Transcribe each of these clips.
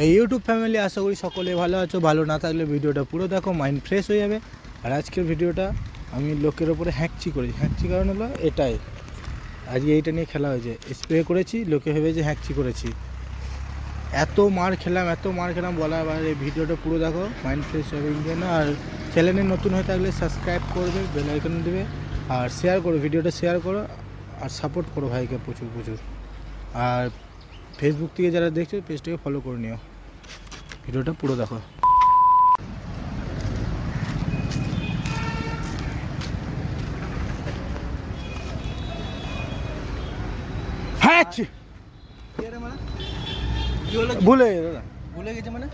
এই YouTube family আশা করি সকলে ভালো আছো। ভালো না থাকলে ভিডিওটা পুরো দেখো, মাইন্ড ফ্রেশ হয়ে যাবে। আর আজকের ভিডিওটা আমি লোকের ওপরে হ্যাঁকচি কারণ হলো এটাই, আজকে এইটা নিয়ে খেলা হয়েছে। স্প্রে করেছি, লোকে ভেবেছে হ্যাঁকচি করেছি। এত মার খেলাম বলার বাইরে। ভিডিওটা পুরো দেখো, মাইন্ড ফ্রেশ হবে জন্য। আর চ্যানেলে নতুন হয়ে থাকলে সাবস্ক্রাইব করবে, বেল আইকন দেবে, আর শেয়ার করো, ভিডিওটা শেয়ার করো, আর সাপোর্ট করো ভাইকে প্রচুর। আর ফেসবুক থেকে যারা দেখছো পেজটাকে ফলো করে নিও। ভিডিওটা পুরো দেখো। হ্যাঁ ভুলে গেছে মানে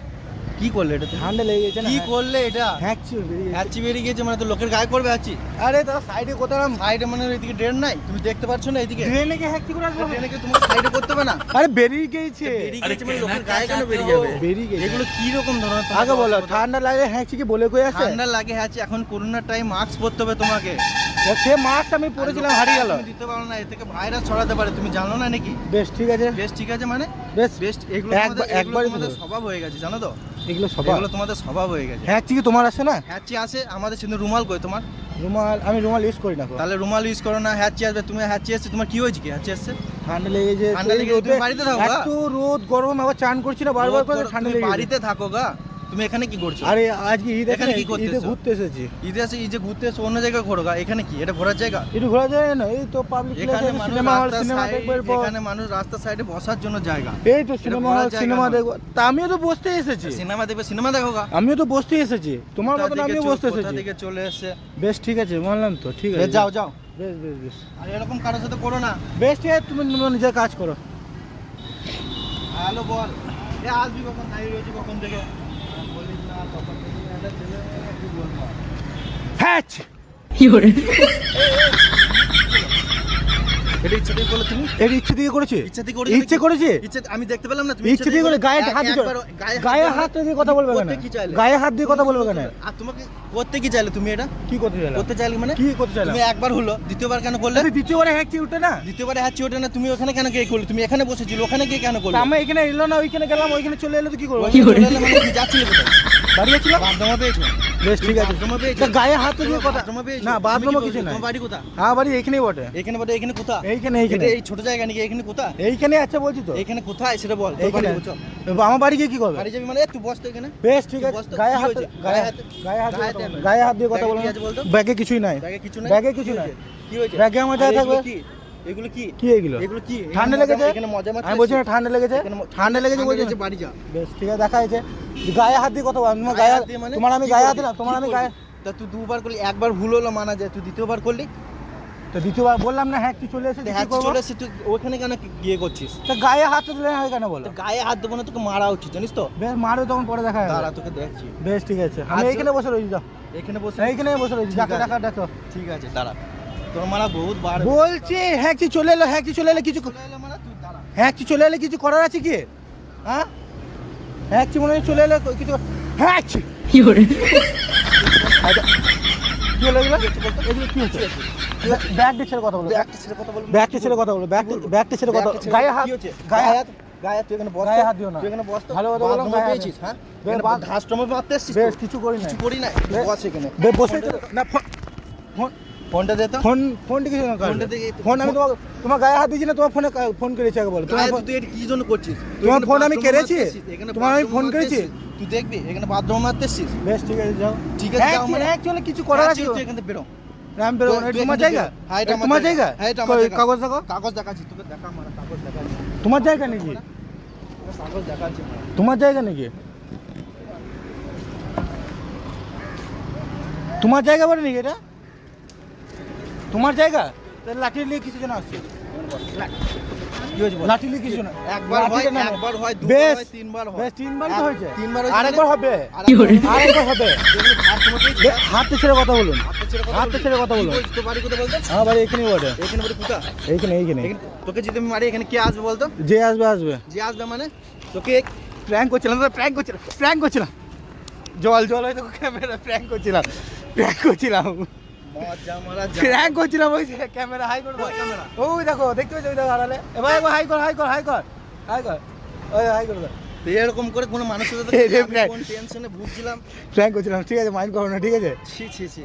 কি করলে? এটা ঠান্ডা লেগে গেছে না? কি করলে এটা? হ্যাচি বেরিয়ে গেছে মানে তো লোকের গায়ে করবে হ্যাচি? আরে দাদা সাইডে কোথাও সাইডে মানে এদিকে ড্রেন নাই, তুমি দেখতে পাচ্ছ না? এদিকে ড্রেনে কি হ্যাকচি করে আসবে? ড্রেনে কি তোমার সাইডে করতে হবে না? আরে বেরিয়ে গেছে। বেরিয়ে গেছে মানে লোকের গায়ে কেন বেরিয়ে যাবে? বেরিয়ে গেছে। এগুলো কি রকম ধরনের? আগে বলো, ঠান্ডা লাগে হ্যাকচি কি বলে কই আছে? ঠান্ডা লাগে হ্যাচি। এখন করোনার টাইম মাস্ক পরতে হবে তোমাকে। সে মাস্ক আমি পরেছিলাম, হারিয়ে গেল। তুমি দিতে পারো না, এ থেকে ভাইরাস ছড়াতে পারে, তুমি জানো না নাকি? বেশ ঠিক আছে মানে বেশ এগুলো একবারই তোমাদের স্বভাব হয়ে গেছে, জানো তো? এগুলো সবাই তোমাদের স্বভাব হয়ে গেছে। হ্যাকচি কি তোমার আসে না? হ্যাচি আসে আমাদের, কিন্তু রুমাল কই তোমার? আমি রুমাল ইউজ করি না। তাহলে রুমাল ইউজ করো না, হ্যাচি আসবে। তুমি হ্যাচি আসছে, তোমার কি হয়েছে? কি হ্যাচি আসছে? ঠান্ডা লেগেছে। তুমি বাড়িতে থাকো গা। এত রোদ গরম, আবার চান করছি না বারবার করে, ঠান্ডা লেগে বাড়িতে থাকো গা। তুমি এখানে কি করছো? আরে আজকে ঈদ, এখানে কি করতেছো? ঈদে ঘুরতে এসেছি। ঈদে ঘুরতে এসে অন্য জায়গায় ঘোরো গা। এখানে কি এটা ঘোরার জায়গা? একটু ঘোরা যায় না? এই তো পাবলিক প্লেসে সিনেমা দেখবার পর এখানে মানুষ রাস্তার সাইডে বসার জন্য জায়গা। এই তো সিনেমা দেখব। তা আমিও তো বসতে এসেছি। সিনেমা দেখবে, সিনেমা দেখো গা। আমিও তো বসতে এসেছি, তোমার মতন আমিও বসতে এসেছি। কোথা থেকে চলে এসেছে? বেশ ঠিক আছে, বললাম তো ঠিক আছে। যাও বেশ। আর এরকম কারোর সাথে করো না। বেশ ঠিক আছে, তুমি নিজের কাজ করো। হ্যালো বল, এ আসবি কখন? দাঁড়িয়ে রয়েছি কখন থেকে? বলিস না কখন থেকে একটা ছেলে কি বলবো? হ্যাঁ এটা ইচ্ছা দিয়ে বলে তুমি? এর ইচ্ছে দিয়ে করেছি। ইচ্ছে করেছি। আমি দেখতে পেলাম না তুমি ইচ্ছে দিয়ে করে গায়ে হাত দিয়ে, গায়ে হাত দিয়ে কথা বলবে কেন? গায়ে হাত দিয়ে কথা বলবে কেন? আর তোমাকে করতে কি চাইলে তুমি? এটা কি করতে চাইলে? মানে কি করতে চাইলে? তুমি একবার হলো, দ্বিতীয়বার কেন করলে? দ্বিতীয়বারে হ্যাকচি উঠে না? দ্বিতীয়বারে হ্যাচি ওঠে না। তুমি ওখানে কেন গিয়ে করলে? তুমি এখানে বসেছিল, ওখানে গিয়ে কেন করলে? আমি এখানে এলো না, ওইখানে গেলাম, ওইখানে চলে এলো তো কি করবো? মানে কি যাচ্ছিলে কোথায়? বাড়ি যাচ্ছিল। বাথরুমে পেয়েছো? বেশ ঠিক আছে। তা গায়ে হাত দিয়ে কথা না, বাথরুমে কিছু না। তোমার বাড়ি কোথায়? হ্যাঁ বাড়ি এইখানেই বটে। এখানে বটে? এখানে কোথায়? এইখানে এই ছোট জায়গা নাকি? এখানে কোথায়? এইখানে আচ্ছা বলছি তো। এখানে কোথায় সেটা বল। এইখানে আমার বাড়ি গিয়ে কি করবে? বাড়ি যাবি মানে? তুই বস তো এখানে। বেশ ঠিক আছে। গায়ে হাত দিয়ে কথা বলো। ব্যাগে কিছুই নাই। ব্যাগে কিছু নাই। কি হয়েছে? ব্যাগে আমার যা থাকবে। এগুলো কি? এগুলো কি? ঠান্ডা লেগেছে। এখানে মজা মারছিস? আমি বলছি না ঠান্ডা লেগেছে বলছি। বাড়ি যা। বেশ ঠিক আছে, দেখা হয়েছে। গায়ে হাত দিয়ে কথা বল। তোমার গায়ে হাত মানে তোমার আমি গায়ে হাত দিলাম, তোমার আমি গায়ে। তা তুই দুবার করলি, একবার ভুল হলো মানা যায়, তুই দ্বিতীয়বার করলি। তো দ্বিতীয়বার বললাম না হ্যাঁ কি চলে এসেছে। হ্যাঁ চলে এসেছে, তুই ওখানে কেন গিয়ে করছিস? তা গায়ে হাত দিলে হয় কেন বলো? গায়ে হাত দেবো না, তোকে মারা উচিত জানিস তো। বেশ মারো, তখন পরে দেখা যাবে। দাঁড়া তোকে দেখছি। বেশ ঠিক আছে, আমি এইখানে বসে রয়েছি। যাও এখানে বসে, এইখানে বসে রয়েছি। দেখো ঠিক আছে দাঁড়া। তোর মারা বহুত বার বলছি। হ্যাঁ কি চলে এলো? কিছু মানে তুই দাঁড়া। হ্যাঁ চলে এলে কিছু করার আছে কি? হ্যাঁ মনে হয় চলে এলো কিছু। হ্যাঁ কি হলো এগুলো? এগুলো কি হচ্ছে? ব্যাগটি ছেড়ে কথা বলো। ব্যাগটি ছেড়ে কথা বলো। গায়ে হাত তুই এখানে বস। গায়ে হাত দিও না। তুই এখানে বস তো। ভালো কথা বলো। পেয়েছিস? হ্যাঁ ঘাসটমে মারতে এসেছিস? বেশ কিছু করি নাই। বস এখানে। বসে না। ফোনটা দে তো। ফোনটা কিছু না। ফোন আমি তোমার গায়ে হাত দিয়েছি না? তোমার ফোন করেছি আগে বলো। তুই এটা কি জন্য করছিস? তোমার ফোন আমি কেড়েছি? তোমার আমি ফোন করেছি? তুই দেখবি এখানে বাথরুম মারতে এসেছিস? বেশ ঠিক আছে, যাও। ঠিক আছে যাও। মানে অ্যাকচুয়ালি কিছু করার আছে? তুই এখান থেকে বেরো। আমি বেরোবো না। তোমার জায়গা? তোমার জায়গা? কাগজ দেখো। কাগজ দেখাচ্ছি তোকে, দেখা মারা কাগজ দেখাচ্ছি। তোমার জায়গা নাকি? কাগজ দেখাচ্ছি। তোমার জায়গা নাকি? তোমার জায়গা বলে নাকি এটা? তোমার জায়গা? লাঠি নিয়ে কিছু জন আসছে। লাঠি নিয়ে কিছু না। একবার হয়, দুবার হয়, তিনবার হয়। বেশ তিনবার তো হয়েছে। তিনবার আরেকবার হবে। হাতে ছেড়ে কথা বলুন। হাতে ছেড়ে কথা বলুন। তোর বাড়ি কোথায় বলতো? আমার বাড়ি এখানেই বটে। এখানে বাড়ি কোথায়? এইখানে। তোকে যদি আমি মারি এখানে কে আসবে বলতো? যে আসবে। যে আসবে মানে তোকে প্র্যাঙ্ক করছিলাম। জল হয়তো ক্যামেরা প্র্যাঙ্ক করছিলাম। মজা মারা প্র্যাঙ্ক করছিলাম। ওই ক্যামেরা হাই করো। ওই দেখো, দেখতে পাচ্ছ? ওই দেখো আড়ালে। এবার হাই কর। ওই হাই করো। তো এরকম করে কোনো মানুষের সাথে এই রে আমি প্রায়। কোন টেনশনে ভুগছিলাম। প্র্যাঙ্ক করছিলাম, ঠিক আছে, মাইন্ড করো না, ঠিক আছে। ছি ছি ছি